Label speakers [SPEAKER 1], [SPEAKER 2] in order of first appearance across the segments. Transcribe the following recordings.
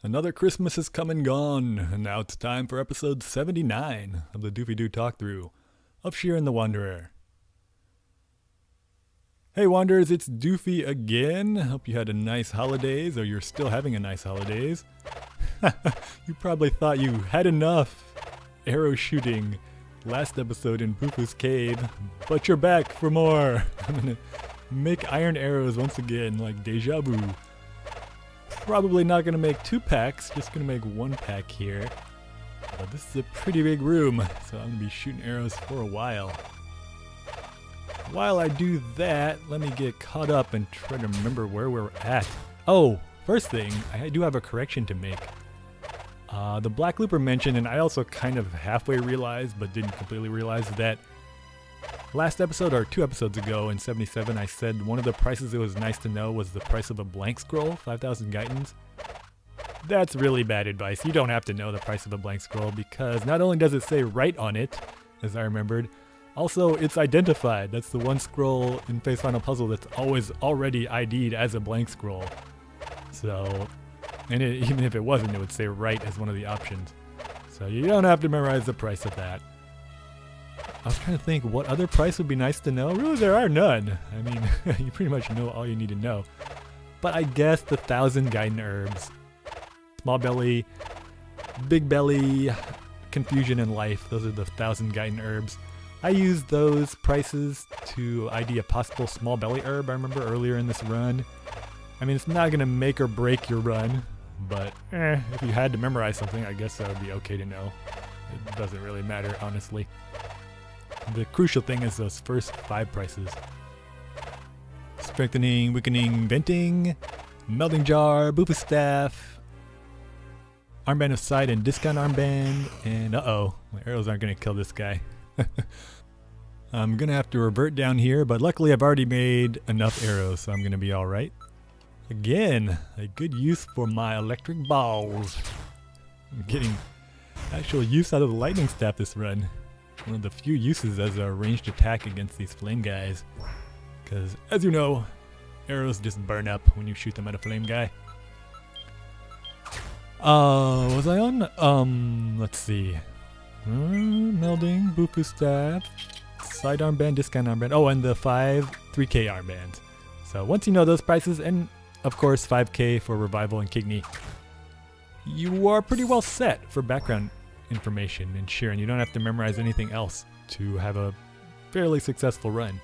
[SPEAKER 1] Another Christmas has come and gone, and now it's time for episode 79 of the Doofy Doo talk through of Shiren the Wanderer. Hey Wanderers, it's Doofy again. Hope you had a nice holidays, or you're still having a nice holidays. You probably thought you had enough arrow shooting last episode in Poofu's cave, but you're back for more. I'm gonna make iron arrows once again, like deja vu. Probably not gonna make 2 packs, just gonna make 1 pack here. But this is a pretty big room, so I'm gonna be shooting arrows for a while. While I do that, let me get caught up and try to remember where we're at. Oh, first thing, I do have a correction to make. The Black Looper mentioned, and I also kind of halfway realized, but didn't completely realize, that last episode, or 2 episodes ago in 77, I said one of the prices it was nice to know was the price of a blank scroll, 5,000 Geitons. That's really bad advice. You don't have to know the price of a blank scroll, because not only does it say right on it, as I remembered, also it's identified. That's the one scroll in Face Final Puzzle that's always already ID'd as a blank scroll. So, and even if it wasn't, it would say right as one of the options. So you don't have to memorize the price of that. I was trying to think what other price would be nice to know. Really, there are none. I mean, you pretty much know all you need to know. But I guess the 1,000 Gaiden herbs. Small belly, big belly, confusion, and life. Those are the 1,000 Gaiden herbs. I used those prices to ID a possible small belly herb I remember earlier in this run. I mean, it's not going to make or break your run, but if you had to memorize something, I guess that would be okay to know. It doesn't really matter, honestly. The crucial thing is those first 5 prices. Strengthening, weakening, venting, melting jar, boofa staff, armband of sight and discount armband, and uh-oh, my arrows aren't going to kill this guy. I'm going to have to revert down here, but luckily I've already made enough arrows, so I'm going to be alright. Again, a good use for my electric balls. I'm getting actual use out of the lightning staff this run. One of the few uses as a ranged attack against these flame guys. Because, as you know, arrows just burn up when you shoot them at a flame guy. Was I on? Let's see. Melding, Bufu staff, side armband, discount armband. Oh, and the 5 3K armbands. So once you know those prices, and of course 5K for revival and Kigni, you are pretty well set for background information in Shiren. You don't have to memorize anything else to have a fairly successful run.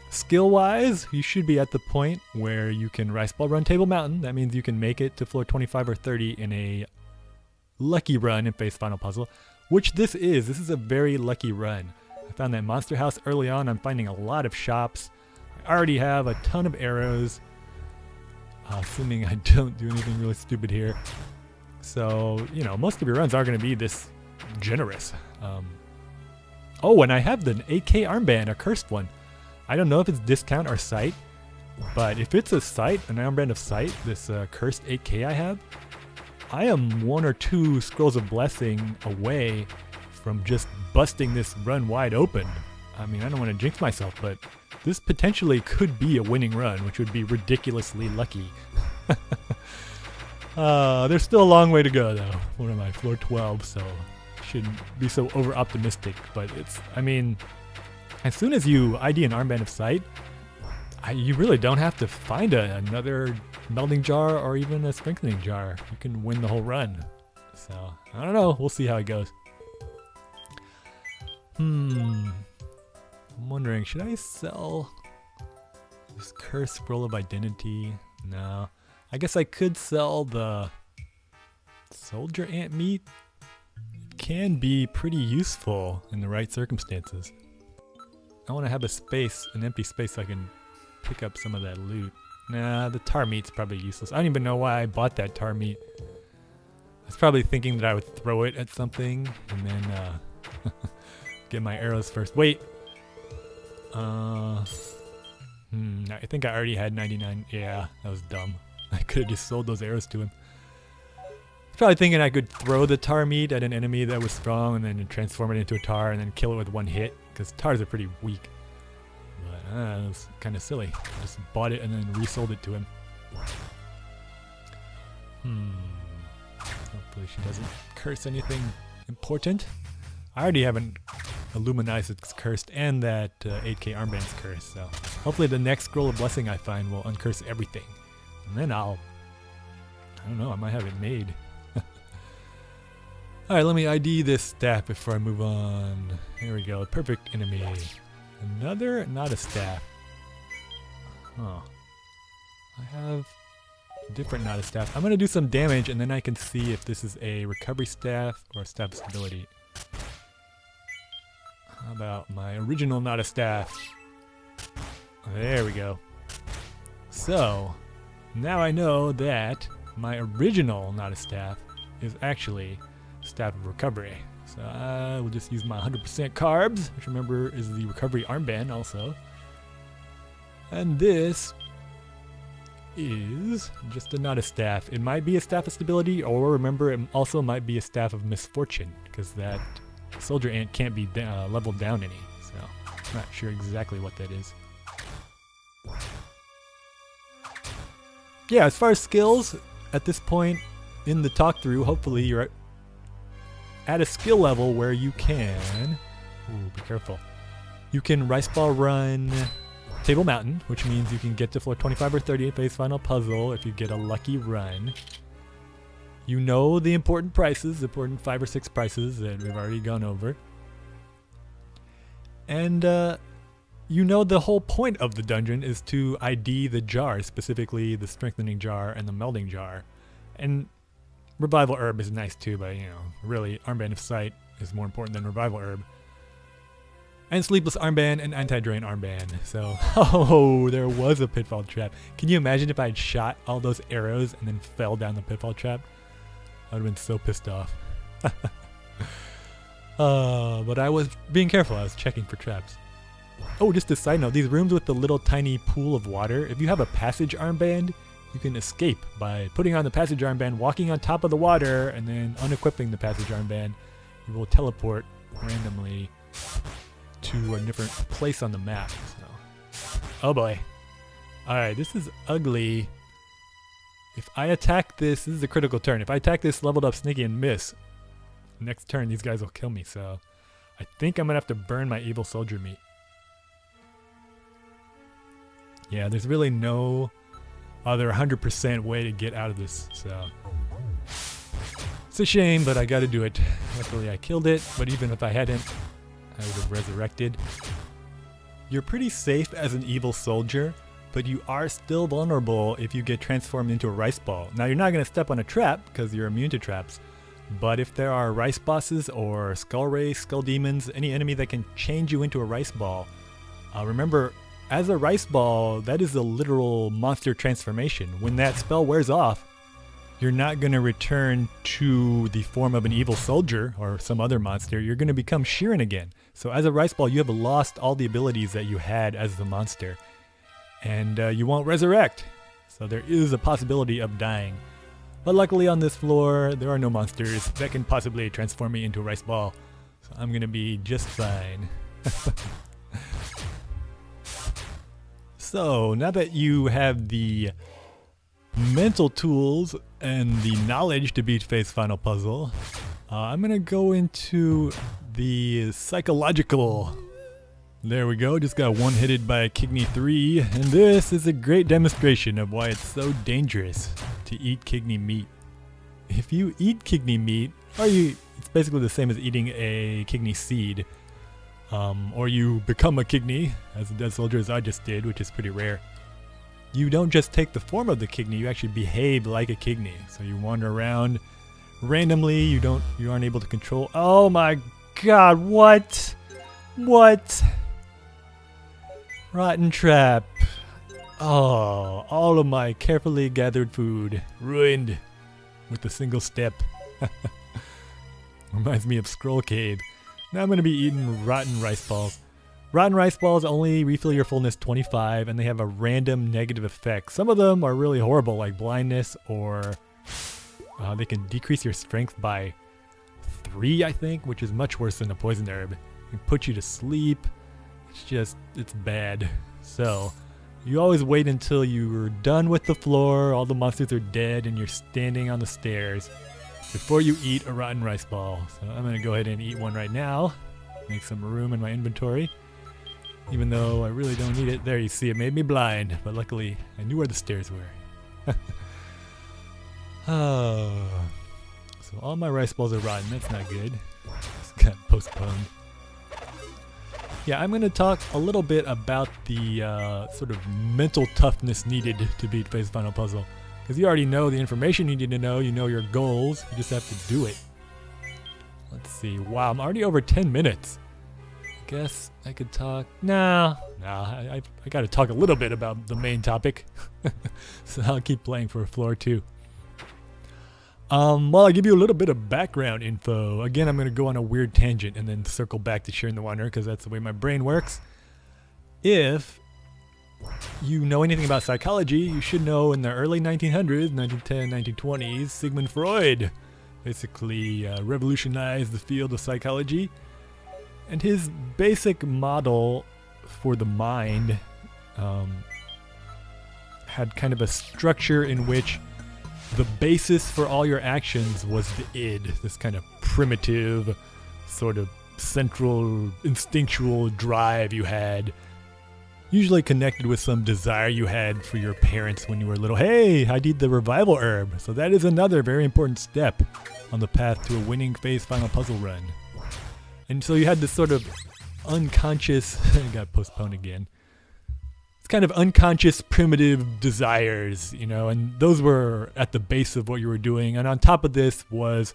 [SPEAKER 1] Skill wise, you should be at the point where you can rice ball run table mountain. That means you can make it to floor 25 or 30 in a lucky run in Face Final Puzzle, which this is. This is a very lucky run. I found that monster house early on. I'm finding a lot of shops. I already have a ton of arrows, assuming I don't do anything really stupid here. So, you know, most of your runs are going to be this generous. Oh, and I have the 8K armband, a cursed one. I don't know if it's discount or sight, but if it's a sight, an armband of sight, this cursed 8K I have, I am 1 or 2 scrolls of blessing away from just busting this run wide open. I mean, I don't want to jinx myself, but this potentially could be a winning run, which would be ridiculously lucky. There's still a long way to go, though. What am I, floor 12, so shouldn't be so over-optimistic. But it's, I mean, as soon as you ID an armband of sight, you really don't have to find another melding jar or even a strengthening jar. You can win the whole run. So, I don't know. We'll see how it goes. I'm wondering, should I sell this cursed scroll of identity? No. I guess I could sell the soldier ant meat. It can be pretty useful in the right circumstances. I want to have a space, an empty space, so I can pick up some of that loot. Nah, the tar meat's probably useless. I don't even know why I bought that tar meat. I was probably thinking that I would throw it at something and then get my arrows first. Wait. I think I already had 99. Yeah, that was dumb. I could have just sold those arrows to him. I was probably thinking I could throw the tar meat at an enemy that was strong and then transform it into a tar and then kill it with 1 hit, because tars are pretty weak. But it was kind of silly. I just bought it and then resold it to him. Hopefully she doesn't curse anything important. I already haven't illuminized it's cursed, and that 8k armband's cursed, so hopefully the next scroll of blessing I find will uncurse everything. And then I don't know, I might have it made. Alright, let me ID this staff before I move on. Here we go, perfect enemy. Another, not a staff. Huh. I have a different not a staff. I'm gonna do some damage and then I can see if this is a recovery staff or a staff of stability. How about my original not a staff? There we go. So, now I know that my original not a staff is actually staff of recovery. So I will just use my 100% carbs, which remember is the recovery armband also. And this is just a not a staff. It might be a staff of stability, or remember it also might be a staff of misfortune, because that soldier ant can't be leveled down any. So I'm not sure exactly what that is. Yeah, as far as skills, at this point in the talk through, hopefully you're at a skill level where you can, ooh, be careful, you can rice ball run Table Mountain, which means you can get to floor 25 or 30 at Phase Final Puzzle if you get a lucky run. You know the important prices, the important 5 or 6 prices that we've already gone over. And you know the whole point of the dungeon is to ID the jars, specifically the strengthening jar and the melding jar. And Revival Herb is nice too, but you know, really Armband of Sight is more important than Revival Herb. And Sleepless Armband and Anti-Drain Armband. So, oh, there was a pitfall trap. Can you imagine if I had shot all those arrows and then fell down the pitfall trap? I would have been so pissed off. But I was being careful. I was checking for traps. Oh, just a side note. These rooms with the little tiny pool of water, if you have a passage armband, you can escape by putting on the passage armband, walking on top of the water, and then unequipping the passage armband. You will teleport randomly to a different place on the map. So. Oh boy. Alright, this is ugly. If I attack this is a critical turn. If I attack this leveled up sneaky and miss, next turn these guys will kill me, so I think I'm gonna have to burn my evil soldier meat. Yeah, there's really no other 100% way to get out of this, so it's a shame, but I gotta do it. Luckily I killed it, but even if I hadn't, I would have resurrected. You're pretty safe as an evil soldier, but you are still vulnerable if you get transformed into a rice ball. Now you're not going to step on a trap because you're immune to traps, but if there are rice bosses or skull rays, skull demons, any enemy that can change you into a rice ball, remember, as a rice ball, that is a literal monster transformation. When that spell wears off, you're not going to return to the form of an evil soldier or some other monster. You're going to become Shiren again. So as a rice ball, you have lost all the abilities that you had as the monster. And you won't resurrect. So there is a possibility of dying. But luckily on this floor, there are no monsters that can possibly transform me into a rice ball. So I'm going to be just fine. So now that you have the mental tools and the knowledge to beat Phase Final Puzzle, I'm gonna go into the psychological. There we go, just got one-hitted by a Kidney 3, and this is a great demonstration of why it's so dangerous to eat kidney meat. If you eat kidney meat, it's basically the same as eating a kidney seed, or you become a kidney, as a dead soldier as I just did, which is pretty rare. You don't just take the form of the kidney, you actually behave like a kidney. So you wander around randomly, you aren't able to control. Oh my god, what? What? Rotten trap. Oh, all of my carefully gathered food ruined with a single step. Reminds me of Scroll Cave. Now I'm going to be eating rotten rice balls. Rotten rice balls only refill your fullness 25, and they have a random negative effect. Some of them are really horrible, like blindness, or they can decrease your strength by 3, I think, which is much worse than a poison herb. It can put you to sleep. It's bad. So, you always wait until you're done with the floor, all the monsters are dead, and you're standing on the stairs. before you eat a rotten rice ball. So I'm going to go ahead and eat one right now. Make some room in my inventory. Even though I really don't need it. There, you see, it made me blind. But luckily, I knew where the stairs were. Oh. So all my rice balls are rotten. That's not good. Just got postponed. Yeah, I'm going to talk a little bit about the sort of mental toughness needed to beat Phase Final Puzzle. Because you already know the information you need to know. You know your goals. You just have to do it. Let's see. Wow, I'm already over 10 minutes. I guess I could talk. I got to talk a little bit about the main topic. So I'll keep playing for a floor or two. Well, I'll give you a little bit of background info. Again, I'm going to go on a weird tangent and then circle back to Shiren the Wanderer because that's the way my brain works. If you know anything about psychology, you should know in the early 1900s, 1910, 1920s, Sigmund Freud basically revolutionized the field of psychology. And his basic model for the mind had kind of a structure in which the basis for all your actions was the id, this kind of primitive, sort of central, instinctual drive you had, usually connected with some desire you had for your parents when you were little. Hey, I need the revival herb. So that is another very important step on the path to a winning Phase Final Puzzle run. And so you had this sort of unconscious, it got postponed again. It's kind of unconscious, primitive desires, you know, and those were at the base of what you were doing. And on top of this was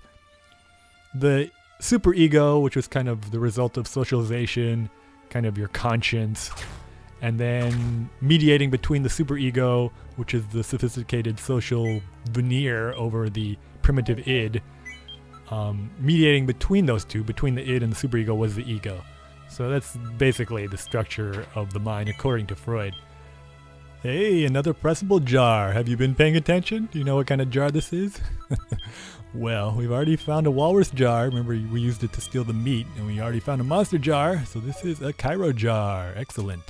[SPEAKER 1] the superego, which was kind of the result of socialization, kind of your conscience, and then mediating between the superego, which is the sophisticated social veneer over the primitive id. Mediating between those two, between the id and the superego, was the ego. So that's basically the structure of the mind according to Freud. Hey, another pressable jar. Have you been paying attention? Do you know what kind of jar this is? Well, we've already found a walrus jar. Remember, we used it to steal the meat, and we already found a monster jar. So this is a Cairo jar. Excellent.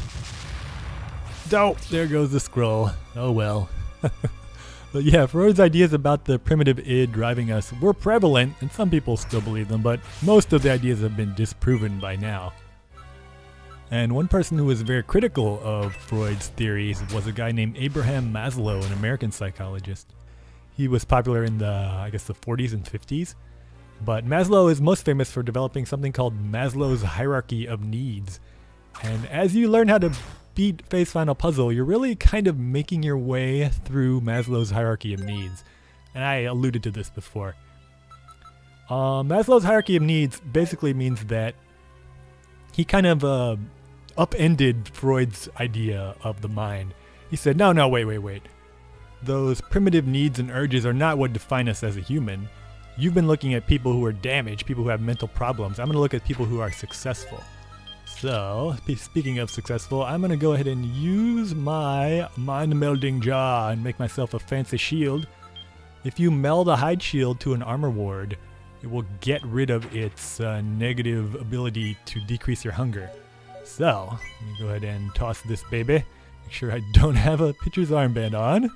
[SPEAKER 1] Dope. There goes the scroll. Oh well. But yeah, Freud's ideas about the primitive id driving us were prevalent, and some people still believe them, but most of the ideas have been disproven by now. And one person who was very critical of Freud's theories was a guy named Abraham Maslow, an American psychologist. He was popular in the 40s and 50s, but Maslow is most famous for developing something called Maslow's hierarchy of needs. And as you learn how to beat Phase Final Puzzle, you're really kind of making your way through Maslow's hierarchy of needs. And I alluded to this before. Maslow's hierarchy of needs basically means that he kind of upended Freud's idea of the mind. He said, no, wait. Those primitive needs and urges are not what define us as a human. You've been looking at people who are damaged, people who have mental problems. I'm going to look at people who are successful. So, speaking of successful, I'm going to go ahead and use my mind-melding jar and make myself a fancy shield. If you meld a hide shield to an armor ward, it will get rid of its negative ability to decrease your hunger. So, let me go ahead and toss this baby. Make sure I don't have a pitcher's armband on.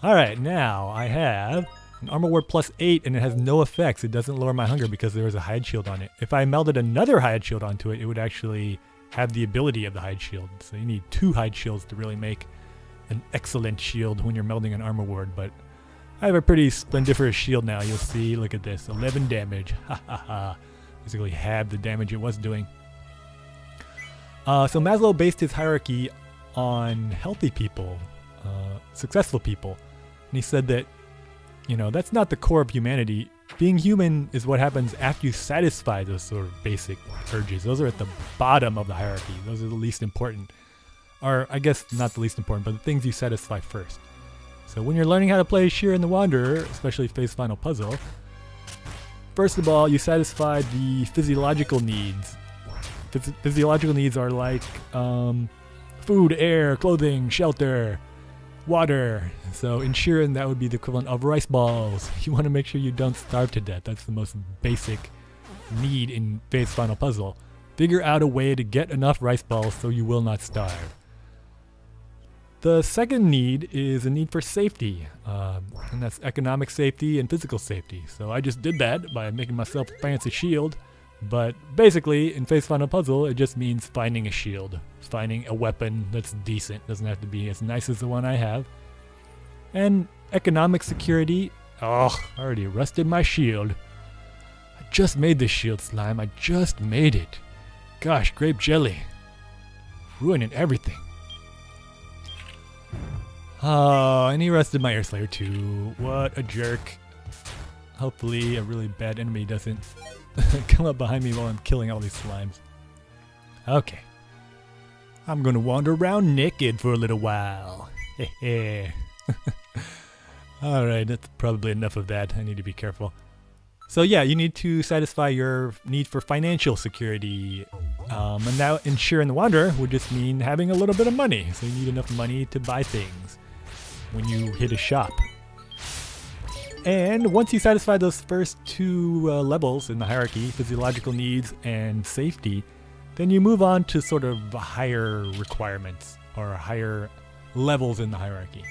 [SPEAKER 1] Alright, now I have an armor ward +8 and it has no effects. It doesn't lower my hunger because there is a hide shield on it. If I melded another hide shield onto it, it would actually have the ability of the hide shield. So you need 2 hide shields to really make an excellent shield when you're melding an armor ward. But I have a pretty splendiferous shield now. You'll see, look at this, 11 damage. Ha ha ha. Basically half the damage it was doing. So Maslow based his hierarchy on healthy people, successful people. And he said that, that's not the core of humanity. Being human is what happens after you satisfy those sort of basic urges. Those are at the bottom of the hierarchy. Those are the least important. Or, I guess not the least important, but the things you satisfy first. So when you're learning how to play Shiren the Wanderer, especially Phase Final Puzzle, first of all, you satisfy the physiological needs. Physiological needs are like food, air, clothing, shelter, water. So in Shiren, that would be the equivalent of rice balls. You want to make sure you don't starve to death. That's the most basic need in Phase Final Puzzle. Figure out a way to get enough rice balls so you will not starve. The second need is a need for safety, and that's economic safety and physical safety. So I just did that by making myself a fancy shield, but basically in Phase Final Puzzle it just means finding a shield, finding a weapon that's decent, doesn't have to be as nice as the one I have. And economic security, oh, I already rusted my shield. I just made this shield slime, I just made it. Gosh, grape jelly, ruining everything. Oh, and he rusted my Air Slayer too. What a jerk. Hopefully a really bad enemy doesn't come up behind me while I'm killing all these slimes. Okay. I'm gonna wander around naked for a little while. Hehe. Alright, that's probably enough of that. I need to be careful. So yeah, you need to satisfy your need for financial security. And now in Shiren the Wanderer would just mean having a little bit of money. So you need enough money to buy things when you hit a shop. And once you satisfy those first two levels in the hierarchy, physiological needs and safety, then you move on to sort of higher requirements or higher levels in the hierarchy.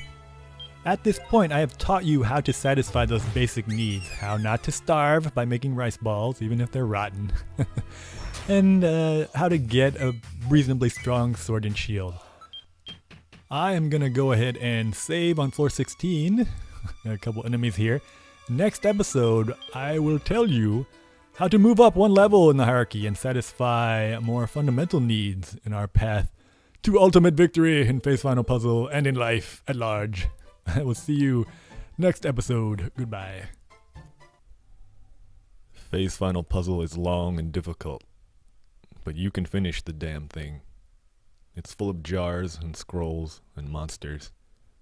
[SPEAKER 1] At this point, I have taught you how to satisfy those basic needs, how not to starve by making rice balls, even if they're rotten, and how to get a reasonably strong sword and shield. I am gonna go ahead and save on floor 16. A couple enemies here. Next episode, I will tell you how to move up one level in the hierarchy and satisfy more fundamental needs in our path to ultimate victory in Phase Final Puzzle and in life at large. I will see you next episode. Goodbye. Phase Final Puzzle is long and difficult, but you can finish the damn thing. It's full of jars and scrolls and monsters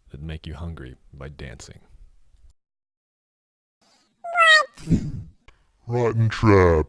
[SPEAKER 1] that make you hungry by dancing.
[SPEAKER 2] Rotten trap.